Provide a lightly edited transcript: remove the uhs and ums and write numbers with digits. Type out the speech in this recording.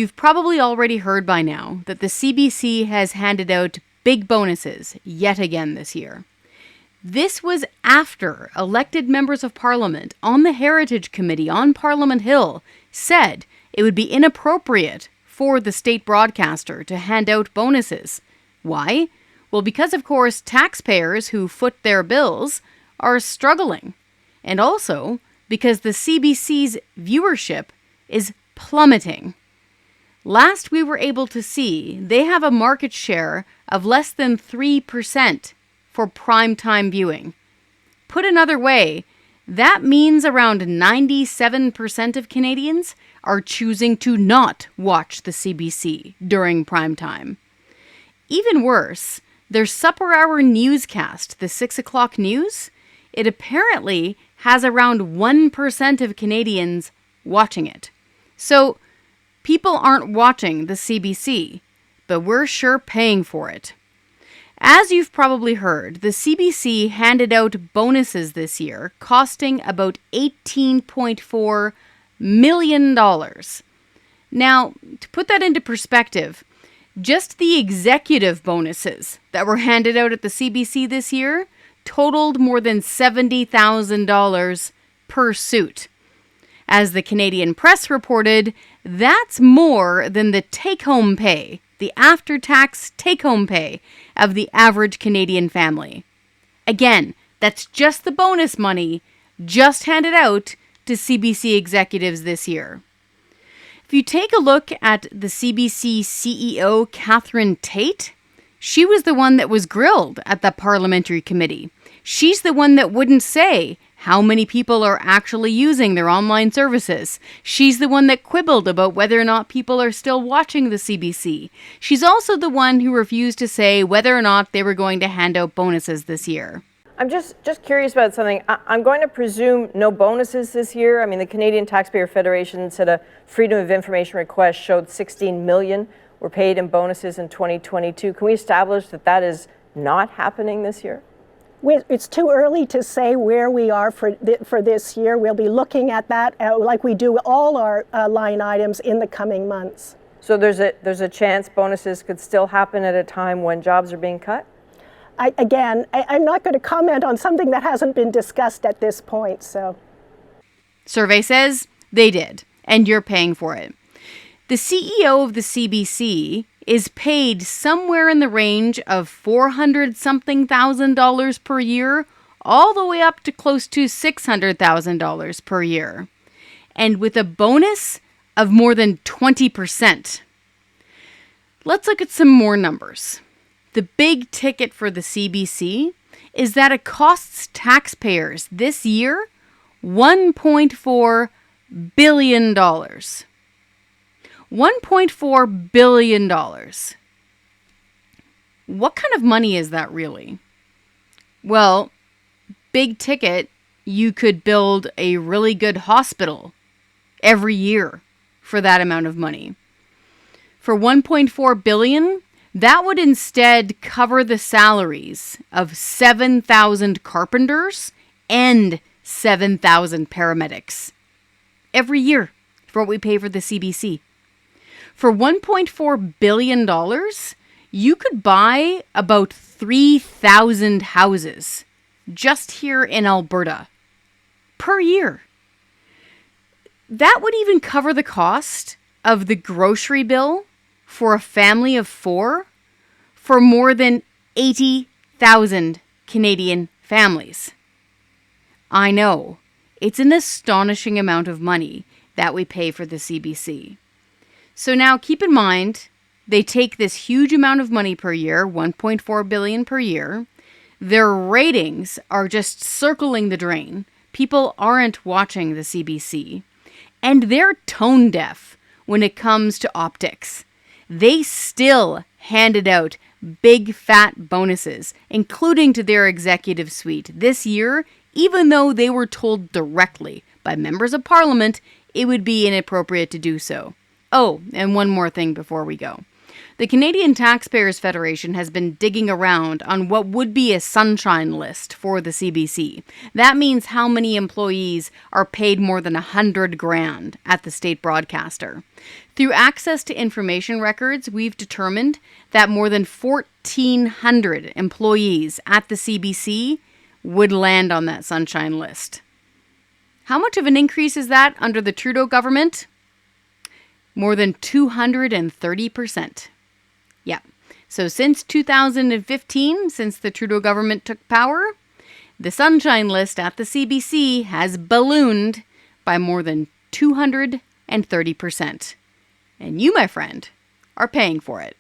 You've probably already heard by now that the CBC has handed out big bonuses yet again this year. This was after elected members of Parliament on the Heritage Committee on Parliament Hill said it would be inappropriate for the state broadcaster to hand out bonuses. Why? Well, because of course taxpayers who foot their bills are struggling. And also because the CBC's viewership is plummeting. Last we were able to see, they have a market share of less than 3% for primetime viewing. Put another way, that means around 97% of Canadians are choosing to not watch the CBC during primetime. Even worse, their supper hour newscast, the 6 o'clock news, it apparently has around 1% of Canadians watching it. So, people aren't watching the CBC, but we're sure paying for it. As you've probably heard, the CBC handed out bonuses this year costing about $18.4 million. Now, to put that into perspective, just the executive bonuses that were handed out at the CBC this year totaled more than $70,000 per suit. As the Canadian Press reported, that's more than the take-home pay, the after-tax take-home pay of the average Canadian family. Again, that's just the bonus money just handed out to CBC executives this year. If you take a look at the CBC CEO, Catherine Tate, she was the one that was grilled at the parliamentary committee. She's the one that wouldn't say how many people are actually using their online services. She's the one that quibbled about whether or not people are still watching the CBC. She's also the one who refused to say whether or not they were going to hand out bonuses this year. I'm just curious about something. I'm going to presume no bonuses this year. I mean, the Canadian Taxpayers Federation said a Freedom of Information request showed 16 million were paid in bonuses in 2022. Can we establish that that is not happening this year? It's too early to say where we are for this year. We'll be looking at that like we do all our line items in the coming months. So there's a chance bonuses could still happen at a time when jobs are being cut? I'm not going to comment on something that hasn't been discussed at this point. So, survey says they did, and you're paying for it. The CEO of the CBC is paid somewhere in the range of $400-something thousand per year, all the way up to close to $600,000 per year, and with a bonus of more than 20%. Let's look at some more numbers. The big ticket for the CBC is that it costs taxpayers this year $1.4 billion. $1.4 billion. What kind of money is that really? Well, big ticket, you could build a really good hospital every year for that amount of money. For $1.4 billion, that would instead cover the salaries of 7,000 carpenters and 7,000 paramedics every year for what we pay for the CBC. For $1.4 billion, you could buy about 3,000 houses just here in Alberta per year. That would even cover the cost of the grocery bill for a family of 4 for more than 80,000 Canadian families. I know, it's an astonishing amount of money that we pay for the CBC. So now keep in mind, they take this huge amount of money per year, $1.4 billion per year. Their ratings are just circling the drain. People aren't watching the CBC. And they're tone deaf when it comes to optics. They still handed out big fat bonuses, including to their executive suite this year, even though they were told directly by members of Parliament it would be inappropriate to do so. Oh, and one more thing before we go. The Canadian Taxpayers Federation has been digging around on what would be a sunshine list for the CBC. That means how many employees are paid more than $100,000 at the state broadcaster. Through access to information records, we've determined that more than 1,400 employees at the CBC would land on that sunshine list. How much of an increase is that under the Trudeau government? More than 230%. Yeah. So since 2015, since the Trudeau government took power, the sunshine list at the CBC has ballooned by more than 230%. And you, my friend, are paying for it.